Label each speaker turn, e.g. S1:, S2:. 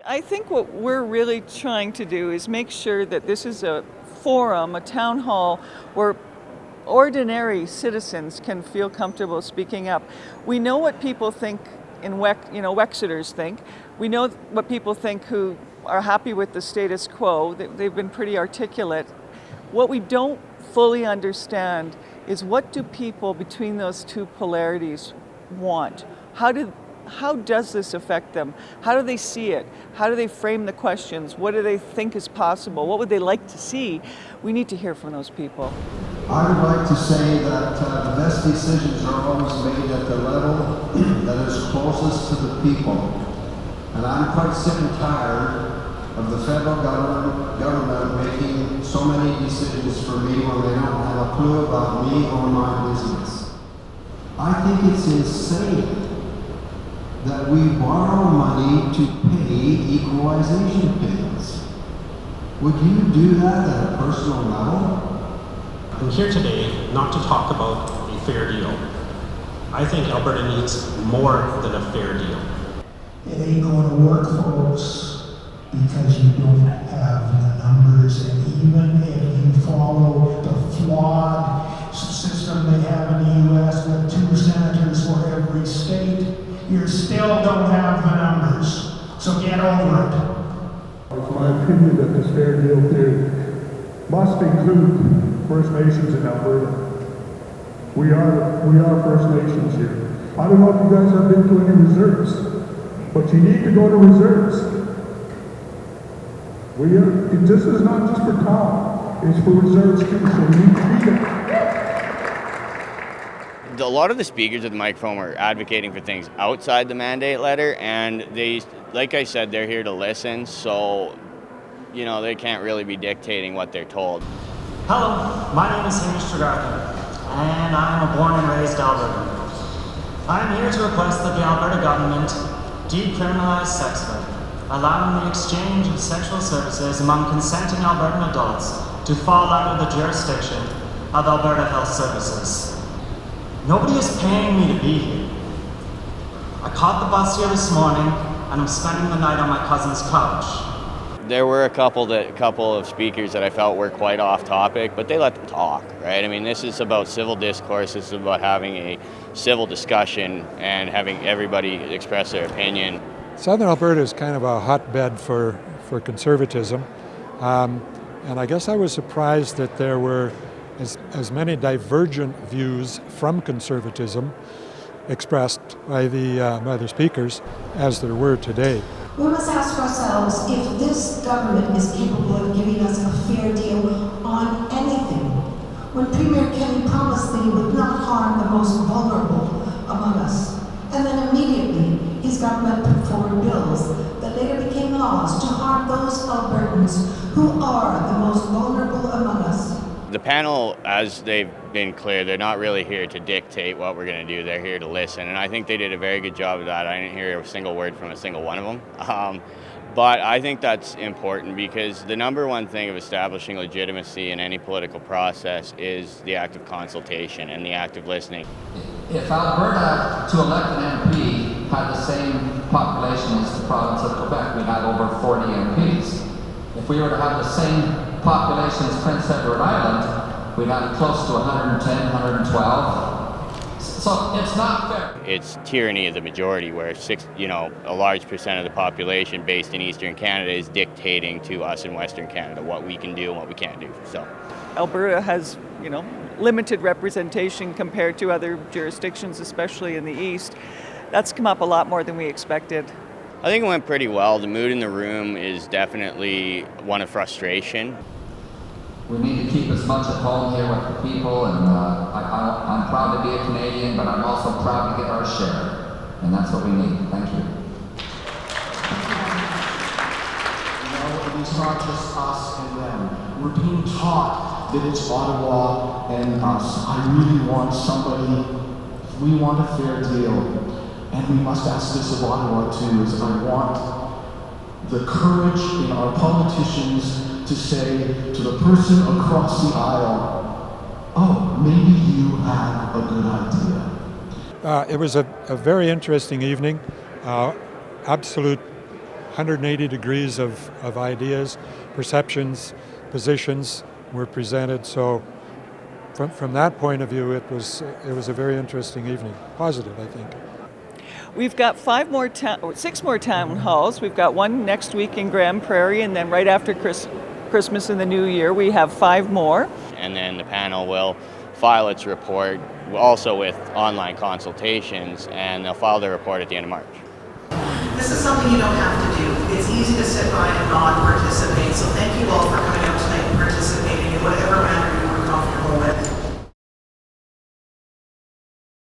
S1: I think what we're really trying to do is make sure that this is a forum, a town hall, where ordinary citizens can feel comfortable speaking up. We know what people think Wexiters think. We know what people think who are happy with the status quo. They've been pretty articulate. What we don't fully understand is, what do people between those two polarities want? How does this affect them? How do they see it? How do they frame the questions? What do they think is possible? What would they like to see? We need to hear from those people.
S2: I would like to say that the best decisions are always made at the level that is closest to the people. And I'm quite sick and tired of the federal government making so many decisions for me when they don't have a clue about me or my business. I think it's insane that we borrow money to pay equalization payments. Would you do that at a personal level?
S3: I'm here today not to talk about a fair deal. I think Alberta needs more than a fair deal.
S4: It ain't going to work, folks, because you don't have the numbers, and even if you follow the flawed system they have in the U.S. with 2 senators for every state, you still don't have the numbers. So get over it.
S5: It's my opinion that this fair deal theory must include First Nations in Alberta. We are First Nations here. I don't know if you guys have been to any reserves, but you need to go to reserves. This is not just for town, it's for reserves too, so you need to be there.
S6: A lot of the speakers at the microphone are advocating for things outside the mandate letter, and they, like I said, they're here to listen, so they can't really be dictating what they're told.
S7: Hello, my name is Hamish Tregarthen, and I'm a born and raised Albertan. I'm here to request that the Alberta government decriminalize sex work, allowing the exchange of sexual services among consenting Albertan adults to fall under the jurisdiction of Alberta Health Services. Nobody is paying me to be here. I caught the bus here this morning, and I'm spending the night on my cousin's couch.
S6: There were a couple of speakers that I felt were quite off topic, but they let them talk, right? I mean, this is about civil discourse. This is about having a civil discussion and having everybody express their opinion.
S8: Southern Alberta is kind of a hotbed for conservatism, and I guess I was surprised that there were as many divergent views from conservatism expressed by the speakers as there were today.
S9: We must ask ourselves if this government is capable of giving us a fair deal on anything. When Premier Kelly promised that he would not harm the most vulnerable among us, and then immediately his government put forward bills that later became laws to harm those Albertans who are the most vulnerable among us.
S6: The panel, as they've been clear, they're not really here to dictate what we're going to do. They're here to listen, and I think they did a very good job of that. I didn't hear a single word from a single one of them. But I think that's important because the number one thing of establishing legitimacy in any political process is the act of consultation and the act of listening.
S10: If Alberta, to elect an MP, had the same population as the province of Quebec, we'd have over 40 MPs. If we were to have the same population as Prince Edward Island, we'd have close to 110, 112. So it's not fair.
S6: It's tyranny of the majority, where a large percent of the population based in Eastern Canada is dictating to us in Western Canada what we can do and what we can't do. So,
S1: Alberta has, limited representation compared to other jurisdictions, especially in the East. That's come up a lot more than we expected.
S6: I think it went pretty well. The mood in the room is definitely one of frustration.
S10: We need to keep as much at home here with the people, and I'm proud to be a Canadian, but I'm also proud to get our share, and that's what we need. Thank you.
S2: It's not just us and them. We're being taught that it's Ottawa and us. I really want somebody, we want a fair deal. And we must ask this of Ottawa too, is I want the courage in our politicians to say to the person across the aisle, oh, maybe you have a good idea.
S8: It was a very interesting evening. Absolute 180 degrees of ideas, perceptions, positions were presented. So from that point of view, it was a very interesting evening. Positive, I think.
S1: We've got 6 more town halls. We've got one next week in Grand Prairie, and then right after Christmas and the New Year, we have 5 more.
S6: And then the panel will file its report, also with online consultations, and they'll file their report at the end of March.
S11: This is something you don't have to do. It's easy to sit by and not participate. So thank you all for coming out tonight and participating in whatever manner you were comfortable with.